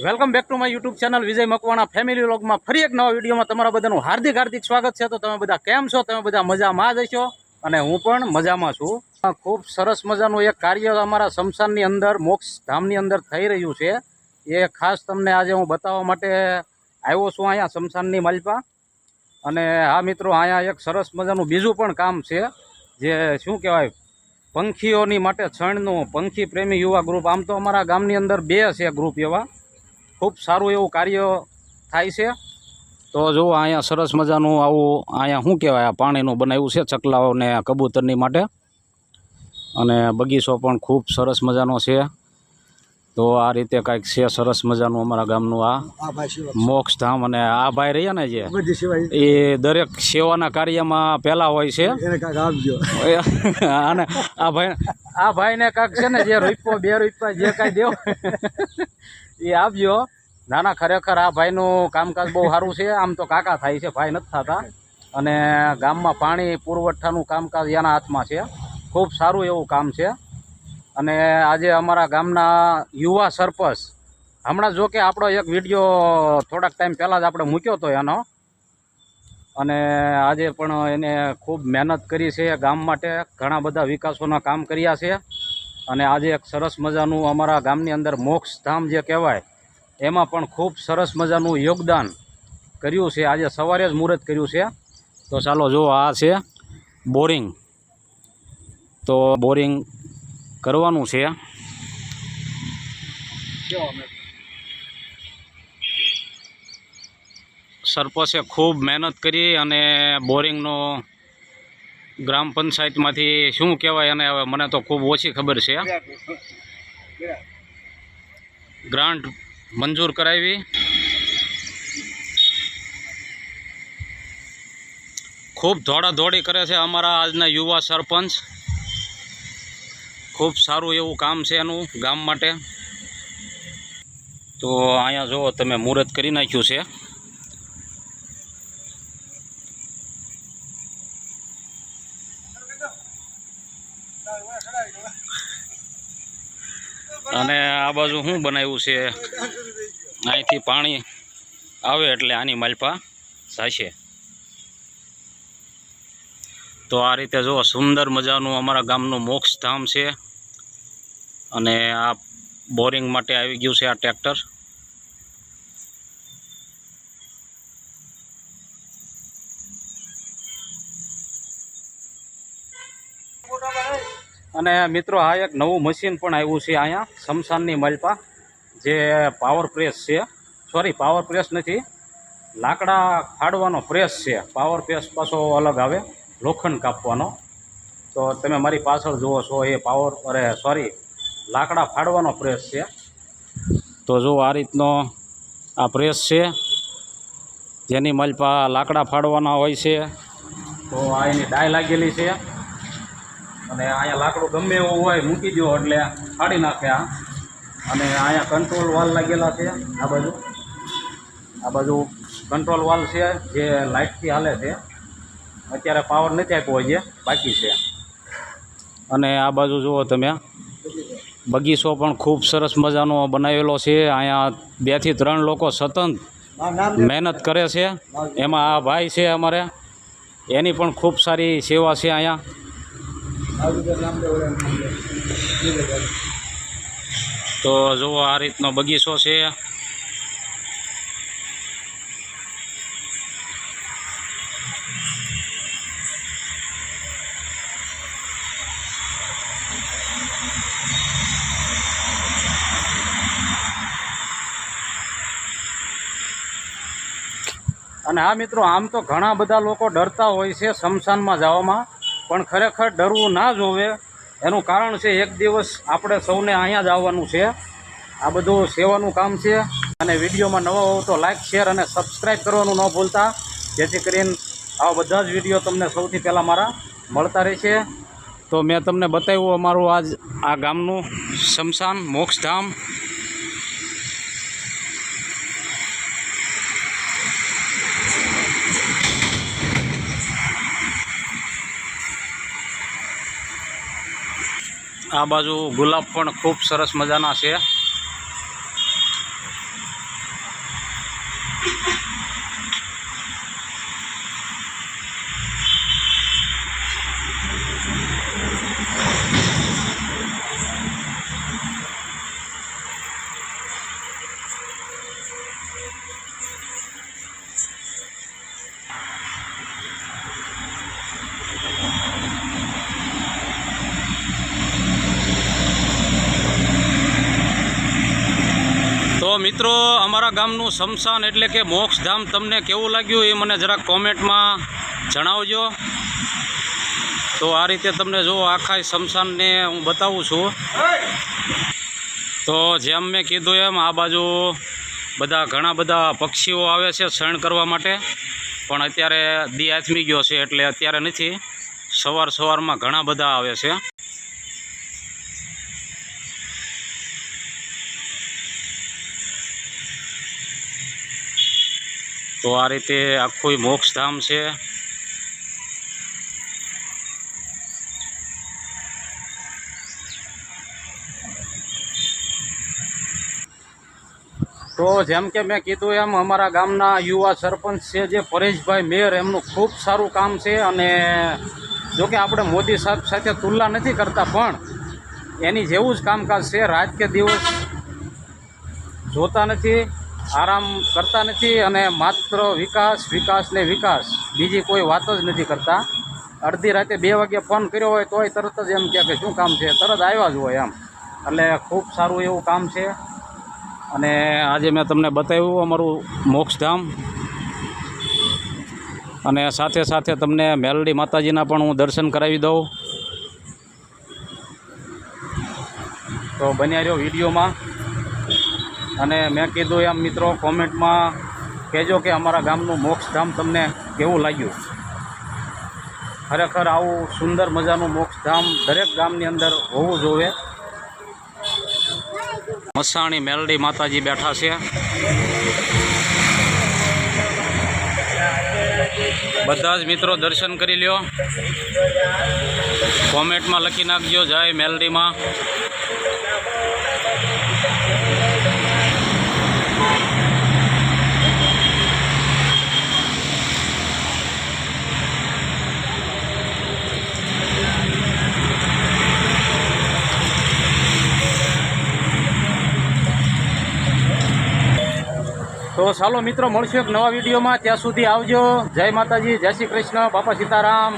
Welcome back to my YouTube channel Vijay Makwana family વ્લોગમાં ફરી એક નવા વિડીયોમાં તમારા બધાનું હાર્દિક સ્વાગત છે। તો તમે બધા કેમ છો? તમે બધા મજામાં જ હશો અને હું પણ મજામાં છું। ખૂબ સરસ મજાનું એક કાર્ય અમારા શમશાનની અંદર મોક્ષ ધામની અંદર થઈ રહ્યું છે। એ ખાસ તમને આજે હું બતાવવા માટે આવ્યો છું અહીંયા શમશાનની માલપા। અને હા મિત્રો, અહીંયા એક સરસ મજાનું બીજું પણ કામ છે, જે શું કહેવાય, પંખીઓની માટે છણનું પંખી પ્રેમી યુવા ગ્રુપ। આમ તો અમારા ગામની અંદર 2 છે ગ્રુપ એવા। खूब सारू एवं कार्य थाय छे। तो जो अँ सरस मजानु आવું अँ शू कहवाय पाणीनुं बनाव्युं छे चकलाओ ने कबूतरनी माटे। अने बगीचो पण खूब सरस मजानो छे। तो आ रीते कांईक छे सरस मजानुं अमारा गामनुं आ मोक्षधाम। अने आ भाई रह्या ने जे ए दरेक सेवाना कार्यमां पहेला होय छे। अने आ भाई ने कांईक छे ने जे ₹2 ₹2 जे कांई देव એ આપજો। નાના ખરેખર આ ભાઈનું કામકાજ બહુ સારું છે। આમ તો કાકા થાય છે, ભાઈ નથી થતા। અને ગામમાં પાણી પુરવઠાનું કામકાજ એના હાથમાં છે। ખૂબ સારું એવું કામ છે। અને આજે અમારા ગામના યુવા સરપંચ, હમણાં જો કે આપણો એક વિડીયો થોડાક ટાઈમ પહેલાં જ આપણે મૂક્યો હતો એનો, અને આજે પણ એને ખૂબ મહેનત કરી છે ગામ માટે। ઘણા બધા વિકાસોના કામ કર્યા છે। અને આજે એક સરસ મજાનું અમારા ગામની અંદર મોક્ષધામ જે કહેવાય એમાં પણ ખૂબ સરસ મજાનું યોગદાન કર્યું છે। આજે સવારે જ મુહૂર્ત કર્યું છે। તો ચાલો જો આ છે બોરિંગ, તો બોરિંગ કરવાનું છે। સરપંચે ખૂબ મહેનત કરી અને બોરિંગનો ग्राम पंचायत में शू कहवाय अने हवे मने तो खूब ओછી खबर है। ग्रांट मंजूर करावी, खूब दौड़ा दौड़ी करे छे अमारा आजना युवा सरपंच। खूब सारू एवं काम है एनु गाम माटे। तो अहींया जो तमे मुहूर्त करी नाख्युं छे। અને આ બાજુ શું બનાવ્યું છે, અહીંથી પાણી આવે એટલે આની માલપા થશે। તો આ રીતે જો સુંદર મજાનું અમારા ગામનું મોક્ષધામ છે। અને આ બોરિંગ માટે આવી ગયું છે આ ટ્રેક્ટર। અને મિત્રો આ એક નવું મશીન પણ આવ્યું છે અહીંયા શમશાનની માલપા, જે પાવર પ્રેસ છે। સોરી, પાવર પ્રેસ નથી, લાકડા ફાડવાનો પ્રેસ છે। પાવર પ્રેસ પાછો અલગ આવે, લોખંડ કાપવાનો। તો તમે મારી પાછળ જુઓ છો એ પાવર લાકડા ફાડવાનો પ્રેસ છે। તો જો આ રીતનો આ પ્રેસ છે, જેની માલપા લાકડા ફાડવાના હોય છે। તો આ એની ડાય લાગેલી છે। અને અહીંયા લાકડું ગમે એવું હોય મૂકી દો એટલે ફાડી નાખે આ। અને અહીંયા કંટ્રોલ વાલ લાગેલા છે। આ બાજુ કંટ્રોલ વાલ છે જે લાઇટથી હાલે છે। અત્યારે પાવર નથી આપ્યો હોય, જે બાકી છે। અને આ બાજુ જુઓ તમે, બગીચો પણ ખૂબ સરસ મજાનો બનાવેલો છે। અહીંયા 2 થી 3 લોકો સતત મહેનત કરે છે। એમાં આ ભાઈ છે અમારે, એની પણ ખૂબ સારી સેવા છે અહીંયા। તો જુઓ આ રીતનો બગીચો છે। અને હા મિત્રો, આમ તો ઘણા બધા લોકો ડરતા હોય છે શમશાનમાં જવામાં, પણ ખરેખર ડરવું ના જોવે। એનું કારણ છે, એક દિવસ આપણે સૌને અહીંયા જ આવવાનું છે। આ બધું સેવાનું કામ છે। અને વિડીયોમાં નવા હોવ તો લાઇક, શેર અને સબસ્ક્રાઈબ કરવાનું ન ભૂલતા, જેથી કરીને આવા બધા જ વિડીયો તમને સૌથી પહેલાં મારા મળતા રહેશે। તો મેં તમને બતાવ્યું અમારું આજ આ ગામનું શમશાન મોક્ષધામ। आ बाजू गुलाब पण खूब सरस मजाना छे। મિત્રો, અમારા ગામનું સ્મશાન એટલે કે મોક્ષધામ તમને કેવું લાગ્યું એ મને જરાક કોમેન્ટમાં જણાવજો. તો આ રીતે તમને જો આખા સ્મશાનને હું બતાવું છું. તો જેમ મેં કીધું એમ આ બાજુ ઘણા બધા પક્ષીઓ આવે છે શયન કરવા માટે, પણ અત્યારે દી આથમી ગયો છે એટલે અત્યારે નથી. સવારમાં ઘણા બધા આવે છે. તો આ રીતે આખું મોક્ષધામ છે. તો જેમ કે મેં કીધું એમ અમારા ગામના યુવા સરપંચ છે જે પરેશભાઈ મેર, એમનું ખૂબ સારું કામ છે. અને જોકે આપણે મોદી સાહેબ સાથે તુલના નથી કરતા, પણ એની જેવું જ કામકાજ છે. રાત કે દિવસ જોતા નથી, આરામ કરતા નથી, અને માત્ર વિકાસ ને વિકાસ, બીજી કોઈ વાત જ નથી કરતા. અડધી રાતે 2 વાગે ફોન કર્યો હોય તોય તરત જ એમ કહે કે શું કામ છે, તરત આવ્યા જ હોય એમ. એટલે ખૂબ સારું એવું કામ છે. અને આજે મેં તમને બતાવ્યું અમારું મોક્ષધામ, અને સાથે સાથે તમને મેલડી માતાજીના પણ હું દર્શન કરાવી દઉં. તો બન્યા રહ્યો વિડીયોમાં. અને મેં કીધું એમ મિત્રો, કોમેન્ટમાં કહેજો કે અમારા ગામનું મોક્ષધામ તમને કેવું લાગ્યું. ખરેખર આવું સુંદર મજાનું મોક્ષધામ દરેક ગામની અંદર હોવું જોઈએ. મસાણી મેલડી માતાજી બેઠા છે. બધા જ મિત્રો દર્શન કરી લ્યો. કોમેન્ટમાં લખી નાખજો જય મેલડીમાં. તો ચાલો મિત્રો, મળશું એક નવા વિડીયોમાં. ત્યાં સુધી આવજો. જય માતાજી, જય શ્રી કૃષ્ણ, બાપા સીતારામ.